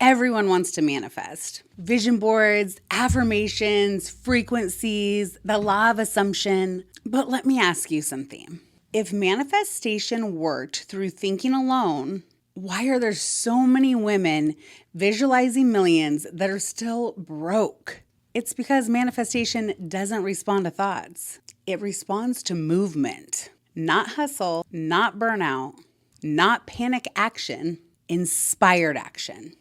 Everyone wants to manifest. Vision boards, affirmations, frequencies, the law of assumption. But let me ask you something. If manifestation worked through thinking alone, why are there so many women visualizing millions that are still broke? It's because manifestation doesn't respond to thoughts. It responds to movement, not hustle, not burnout, not panic action, inspired action.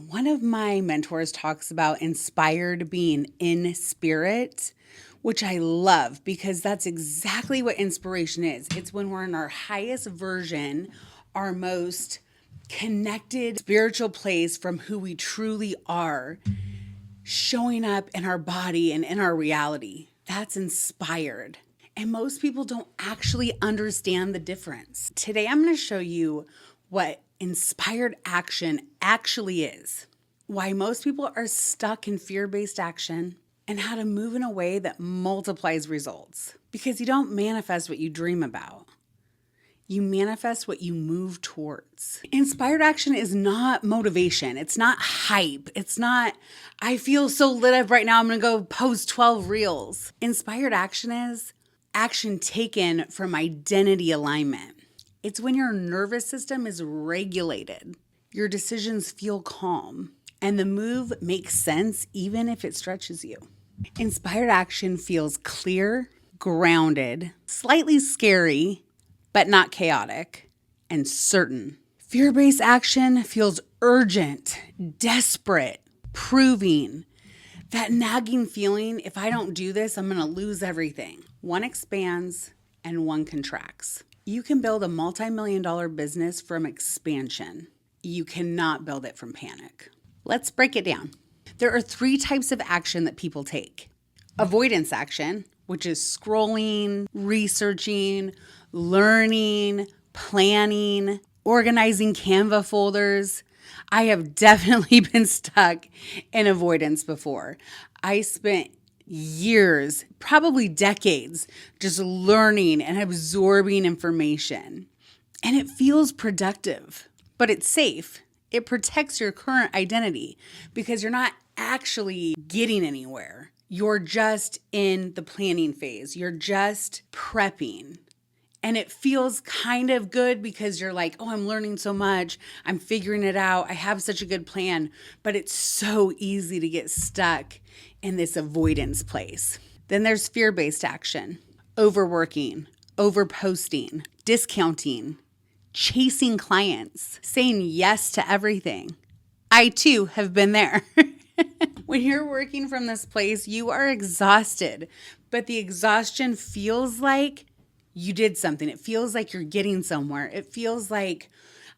One of my mentors talks about inspired being in spirit, which I love because that's exactly what inspiration is. It's when we're in our highest version, our most connected spiritual place from who we truly are, showing up in our body and in our reality. That's inspired. And most people don't actually understand the difference. Today, I'm going to show you what inspired action actually is, why most people are stuck in fear-based action, and how to move in a way that multiplies results. Because you don't manifest what you dream about. You manifest what you move towards. Inspired action is not motivation. It's not hype. It's not, I feel so lit up right now, I'm going to go post 12 reels. Inspired action is action taken from identity alignment. It's when your nervous system is regulated, your decisions feel calm, and the move makes sense even if it stretches you. Inspired action feels clear, grounded, slightly scary, but not chaotic, and certain. Fear-based action feels urgent, desperate, proving. That nagging feeling, if I don't do this, I'm going to lose everything. One expands and one contracts. You can build a multi-million-dollar business from expansion. You cannot build it from panic. Let's break it down. There are 3 types of action that people take. Avoidance action, which is scrolling, researching, learning, planning, organizing Canva folders. I have definitely been stuck in avoidance before. I spent years, probably decades, just learning and absorbing information. And it feels productive, but it's safe. It protects your current identity because you're not actually getting anywhere. You're just in the planning phase. You're just prepping. And it feels kind of good because you're like, oh, I'm learning so much. I'm figuring it out. I have such a good plan. But it's so easy to get stuck in this avoidance place. Then there's fear-based action, overworking, overposting, discounting, chasing clients, saying yes to everything. I too have been there. When you're working from this place, you are exhausted, but the exhaustion feels like you did something. It feels like you're getting somewhere. It feels like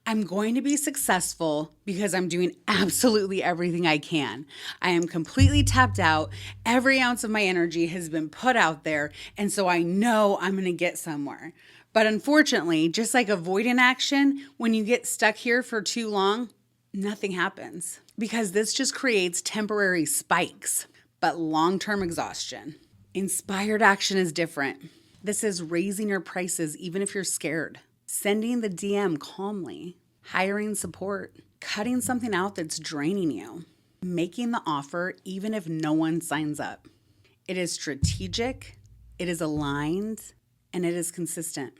I'm going to be successful because I'm doing absolutely everything I can. I am completely tapped out. Every ounce of my energy has been put out there. And so I know I'm going to get somewhere. But unfortunately, just like avoidant action, when you get stuck here for too long, nothing happens because this just creates temporary spikes, but long-term exhaustion. Inspired action is different. This is raising your prices even if you're scared, sending the DM calmly, hiring support, cutting something out that's draining you, making the offer even if no one signs up. It is strategic, it is aligned, and it is consistent.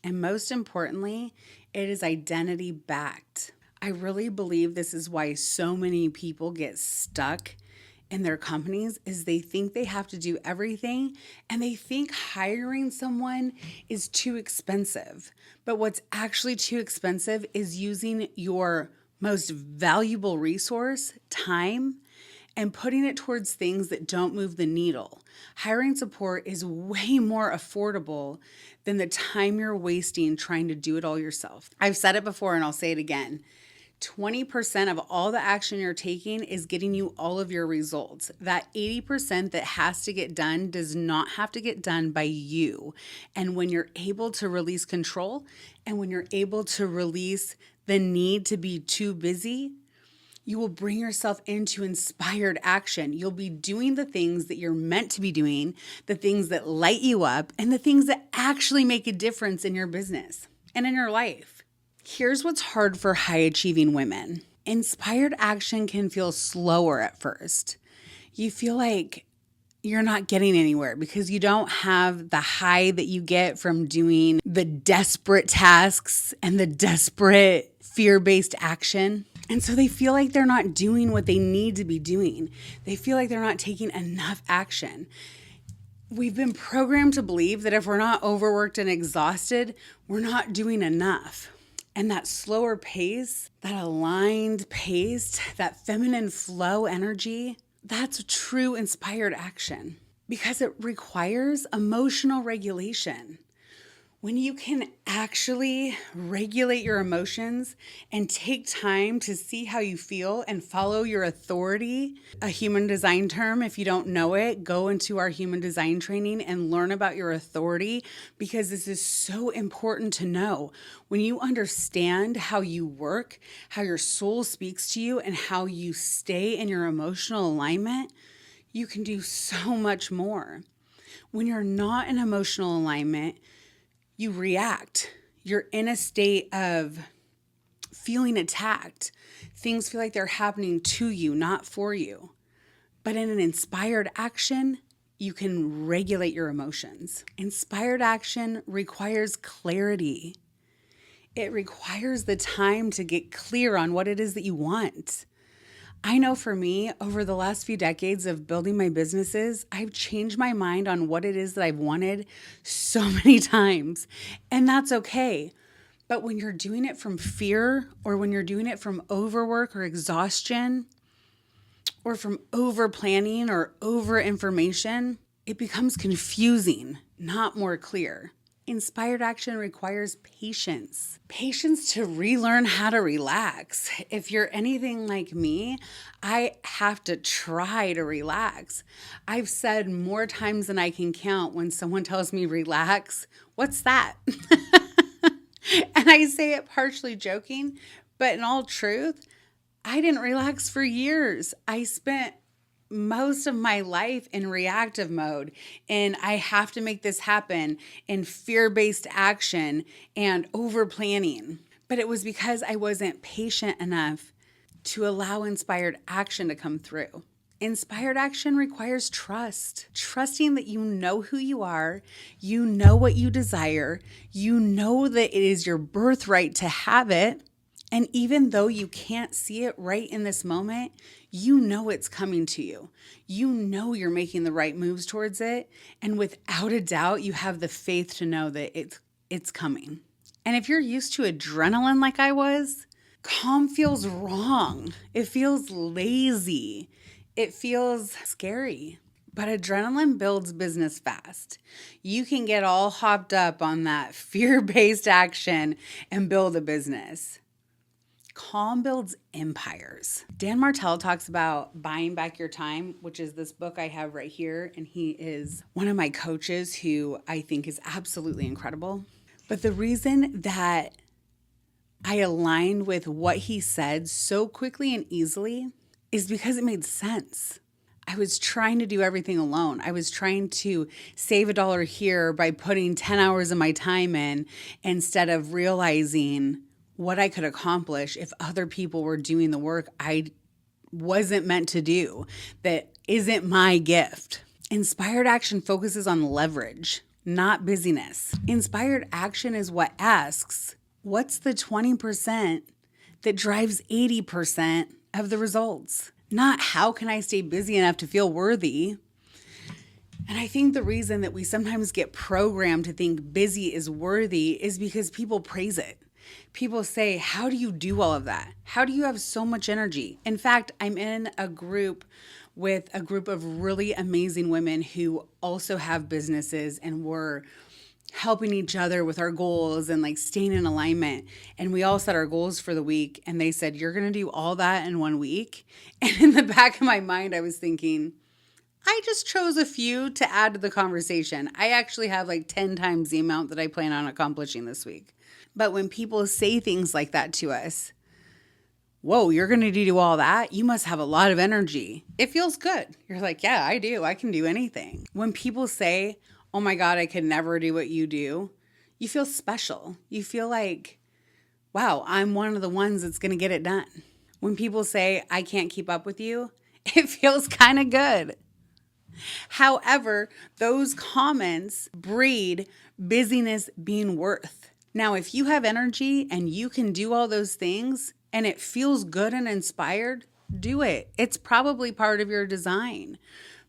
And most importantly, it is identity backed. I really believe this is why so many people get stuck in their companies is they think they have to do everything and they think hiring someone is too expensive. But what's actually too expensive is using your most valuable resource, time, and putting it towards things that don't move the needle. Hiring support is way more affordable than the time you're wasting trying to do it all yourself. I've said it before and I'll say it again. 20% of all the action you're taking is getting you all of your results. That 80% that has to get done does not have to get done by you. And when you're able to release control and when you're able to release the need to be too busy, you will bring yourself into inspired action. You'll be doing the things that you're meant to be doing, the things that light you up, and the things that actually make a difference in your business and in your life. Here's what's hard for high-achieving women. Inspired action can feel slower at first. You feel like you're not getting anywhere because you don't have the high that you get from doing the desperate tasks and the desperate fear-based action. And so they feel like they're not doing what they need to be doing. They feel like they're not taking enough action. We've been programmed to believe that if we're not overworked and exhausted, we're not doing enough. And that slower pace, that aligned pace, that feminine flow energy, that's true inspired action because it requires emotional regulation. When you can actually regulate your emotions and take time to see how you feel and follow your authority, a human design term, if you don't know it, go into our human design training and learn about your authority because this is so important to know. When you understand how you work, how your soul speaks to you, and how you stay in your emotional alignment, you can do so much more. When you're not in emotional alignment, you react. You're in a state of feeling attacked. Things feel like they're happening to you, not for you. But in an inspired action, you can regulate your emotions. Inspired action requires clarity. It requires the time to get clear on what it is that you want. I know for me, over the last few decades of building my businesses, I've changed my mind on what it is that I've wanted so many times. And that's okay. But when you're doing it from fear, or when you're doing it from overwork or exhaustion, or from over planning or over information, it becomes confusing, not more clear. Inspired action requires patience. Patience to relearn how to relax. If you're anything like me, I have to try to relax. I've said more times than I can count when someone tells me relax, what's that? And I say it partially joking, but in all truth, I didn't relax for years. I spent most of my life in reactive mode, and I have to make this happen in fear-based action and over planning. But it was because I wasn't patient enough to allow inspired action to come through. Inspired action requires trust, trusting that you know who you are, you know what you desire, you know that it is your birthright to have it. And even though you can't see it right in this moment, you know it's coming to you. You know you're making the right moves towards it. And without a doubt, you have the faith to know that it's coming. And if you're used to adrenaline like I was, calm feels wrong. It feels lazy. It feels scary. But adrenaline builds business fast. You can get all hopped up on that fear-based action and build a business. Calm builds empires. Dan Martell talks about buying back your time, which is this book I have right here. And he is one of my coaches who I think is absolutely incredible. But the reason that I aligned with what he said so quickly and easily is because it made sense. I was trying to do everything alone. I was trying to save $1 here by putting 10 hours of my time in instead of realizing what I could accomplish if other people were doing the work I wasn't meant to do, that isn't my gift. Inspired action focuses on leverage, not busyness. Inspired action is what asks, what's the 20% that drives 80% of the results? Not how can I stay busy enough to feel worthy? And I think the reason that we sometimes get programmed to think busy is worthy is because people praise it. People say, how do you do all of that? How do you have so much energy? In fact, I'm in a group with a group of really amazing women who also have businesses, and we're helping each other with our goals and like staying in alignment. And we all set our goals for the week. And they said, you're going to do all that in 1 week. And in the back of my mind, I was thinking, I just chose a few to add to the conversation. I actually have like 10 times the amount that I plan on accomplishing this week. But when people say things like that to us, whoa, you're going to do all that? You must have a lot of energy. It feels good. You're like, yeah, I do. I can do anything. When people say, oh my God, I could never do what you do, you feel special. You feel like, wow, I'm one of the ones that's going to get it done. When people say, I can't keep up with you, it feels kind of good. However, those comments breed busyness being worth. Now, if you have energy and you can do all those things and it feels good and inspired, do it. It's probably part of your design.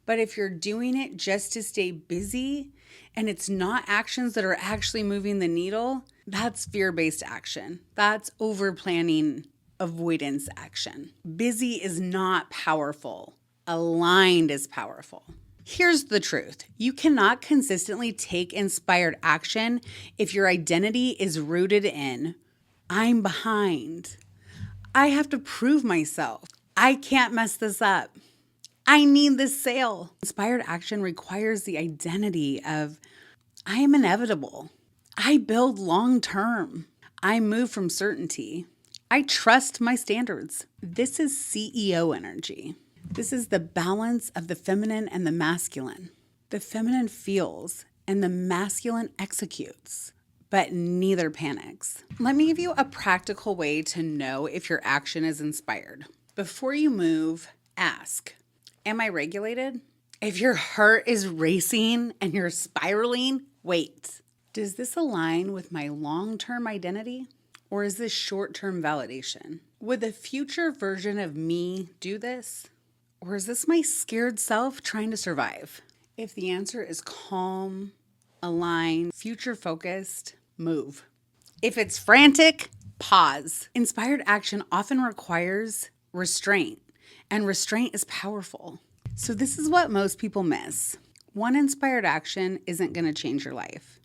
But if you're doing it just to stay busy and it's not actions that are actually moving the needle, that's fear-based action. That's over-planning avoidance action. Busy is not powerful. Aligned is powerful. Here's the truth. You cannot consistently take inspired action if your identity is rooted in, I'm behind. I have to prove myself. I can't mess this up. I need this sale. Inspired action requires the identity of, I am inevitable. I build long term. I move from certainty. I trust my standards. This is CEO energy. This is the balance of the feminine and the masculine. The feminine feels and the masculine executes, but neither panics. Let me give you a practical way to know if your action is inspired. Before you move, ask, am I regulated? If your heart is racing and you're spiraling, wait. Does this align with my long-term identity? Or is this short-term validation? Would the future version of me do this? Or is this my scared self trying to survive? If the answer is calm, aligned, future-focused, move. If it's frantic, pause. Inspired action often requires restraint, and restraint is powerful. So this is what most people miss. One inspired action isn't going to change your life,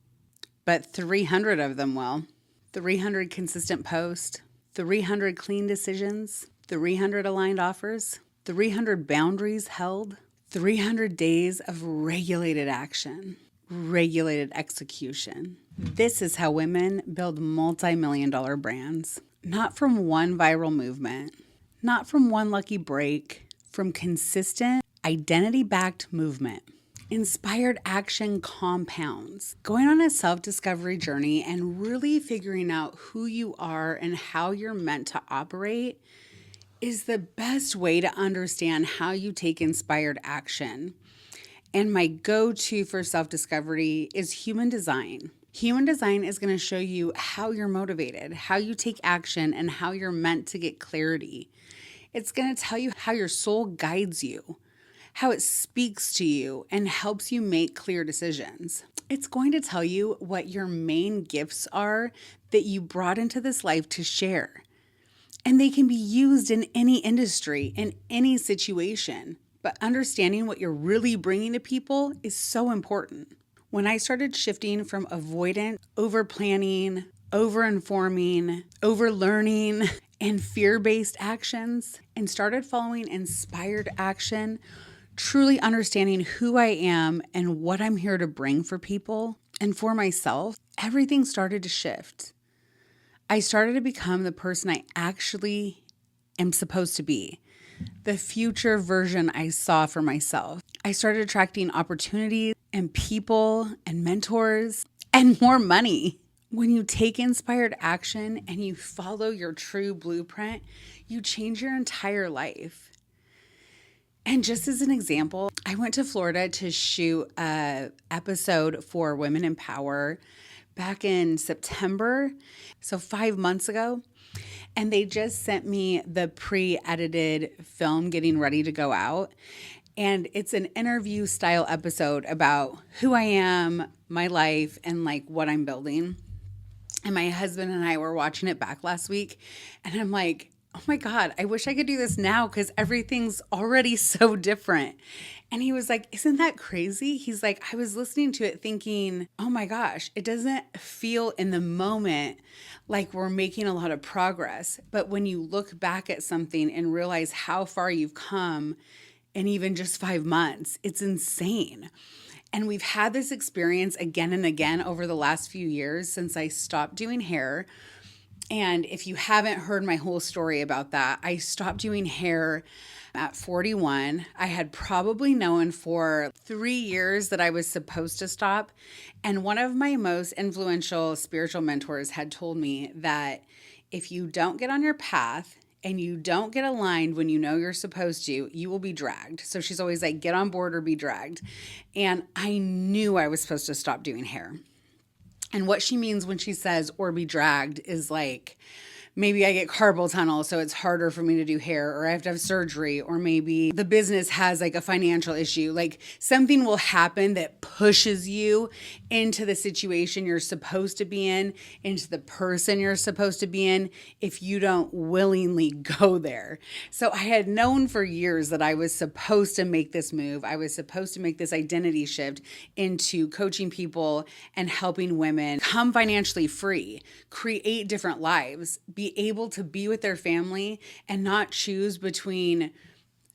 but 300 of them will. 300 consistent posts, 300 clean decisions, 300 aligned offers, 300 boundaries held, 300 days of regulated action, regulated execution. This is how women build multi-million-dollar brands. Not from one viral movement, not from one lucky break, from consistent, identity-backed movement. Inspired action compounds. Going on a self-discovery journey and really figuring out who you are and how you're meant to operate is the best way to understand how you take inspired action. And my go-to for self-discovery is human design. Human design is going to show you how you're motivated, how you take action, and how you're meant to get clarity. It's going to tell you how your soul guides you, how it speaks to you and helps you make clear decisions. It's going to tell you what your main gifts are that you brought into this life to share. And they can be used in any industry, in any situation. But understanding what you're really bringing to people is so important. When I started shifting from avoidant, over-planning, over-informing, over-learning, and fear-based actions, and started following inspired action, truly understanding who I am and what I'm here to bring for people and for myself, everything started to shift. I started to become the person I actually am supposed to be, the future version I saw for myself. I started attracting opportunities and people and mentors and more money. When you take inspired action and you follow your true blueprint, you change your entire life. And just as an example, I went to Florida to shoot an episode for Women in Power back in September, so 5 months ago. And they just sent me the pre-edited film getting ready to go out. And it's an interview style episode about who I am, my life, and like what I'm building. And my husband and I were watching it back last week. And I'm like, oh my God, I wish I could do this now because everything's already so different. And he was like, isn't that crazy? He's like, I was listening to it thinking, oh my gosh, it doesn't feel in the moment like we're making a lot of progress. But when you look back at something and realize how far you've come in even just 5 months, it's insane. And we've had this experience again and again over the last few years since I stopped doing hair. And if you haven't heard my whole story about that, I stopped doing hair at 41. I had probably known for 3 years that I was supposed to stop. And one of my most influential spiritual mentors had told me that if you don't get on your path and you don't get aligned when you know you're supposed to, you will be dragged. So she's always like, get on board or be dragged. And I knew I was supposed to stop doing hair. And what she means when she says or be dragged is like, maybe I get carpal tunnel, so it's harder for me to do hair, or I have to have surgery, or maybe the business has like a financial issue. Like something will happen that pushes you into the situation you're supposed to be in, into the person you're supposed to be in, if you don't willingly go there. So I had known for years that I was supposed to make this move. I was supposed to make this identity shift into coaching people and helping women become financially free, create different lives, be able to be with their family and not choose between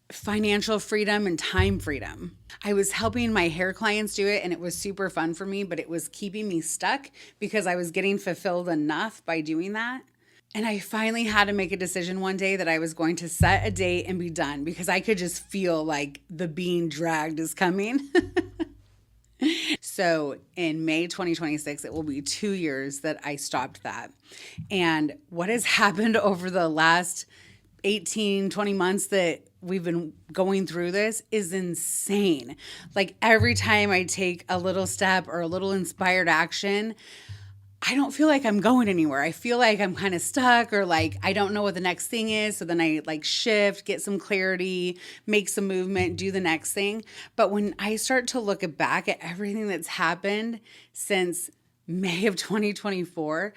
financial freedom and time freedom. I was helping my hair clients do it and it was super fun for me, but it was keeping me stuck because I was getting fulfilled enough by doing that. And I finally had to make a decision one day that I was going to set a date and be done because I could just feel like the being dragged is coming. So in May 2026, it will be 2 years that I stopped that. And what has happened over the last 18, 20 months that we've been going through this is insane. Like every time I take a little step or a little inspired action, I don't feel like I'm going anywhere. I feel like I'm kind of stuck or like I don't know what the next thing is. So then I like shift, get some clarity, make some movement, do the next thing. But when I start to look back at everything that's happened since May of 2024,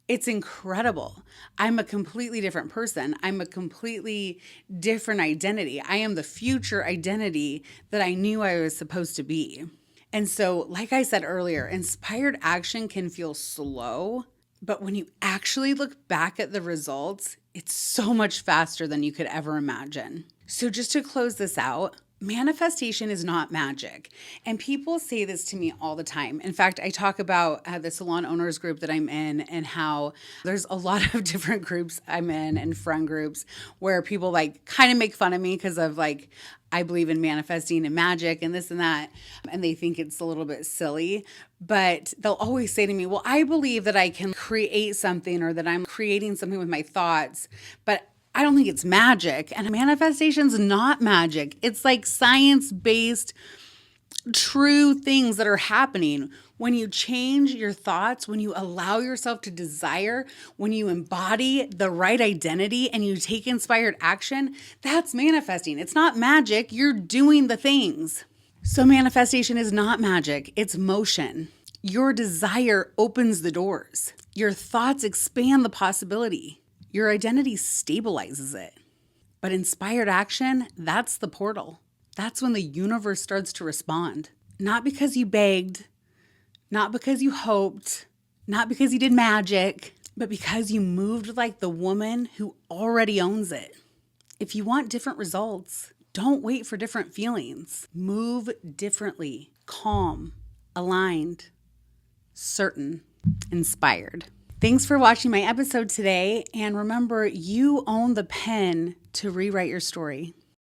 it's incredible. I'm a completely different person. I'm a completely different identity. I am the future identity that I knew I was supposed to be. And so, like I said earlier, inspired action can feel slow, but when you actually look back at the results, it's so much faster than you could ever imagine. So just to close this out, manifestation is not magic. And people say this to me all the time. In fact, I talk about the salon owners group that I'm in and how there's a lot of different groups I'm in and friend groups where people like kind of make fun of me because of like, I believe in manifesting and magic and this and that. And they think it's a little bit silly, but they'll always say to me, well, I believe that I can create something or that I'm creating something with my thoughts, but I don't think it's magic. And manifestation's not magic. It's like science-based, true things that are happening. When you change your thoughts, when you allow yourself to desire, when you embody the right identity and you take inspired action, that's manifesting. It's not magic. You're doing the things. So manifestation is not magic. It's motion. Your desire opens the doors. Your thoughts expand the possibility. Your identity stabilizes it. But inspired action, that's the portal. That's when the universe starts to respond. Not because you begged, not because you hoped, not because you did magic, but because you moved like the woman who already owns it. If you want different results, don't wait for different feelings. Move differently, calm, aligned, certain, inspired. Thanks for watching my episode today. And remember, you own the pen to rewrite your story.